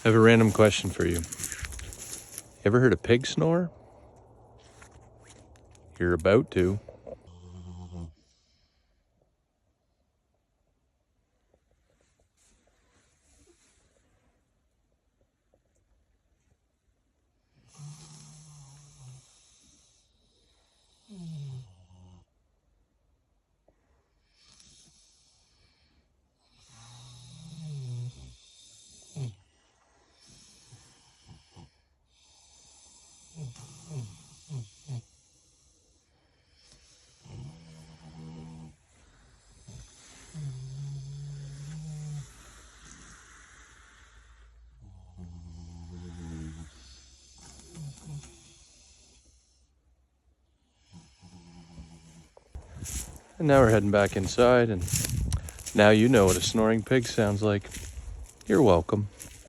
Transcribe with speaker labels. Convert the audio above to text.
Speaker 1: I have a random question for you. Ever heard a pig snore? You're about to. And now we're heading back inside, and now you know what a snoring pig sounds like. You're welcome.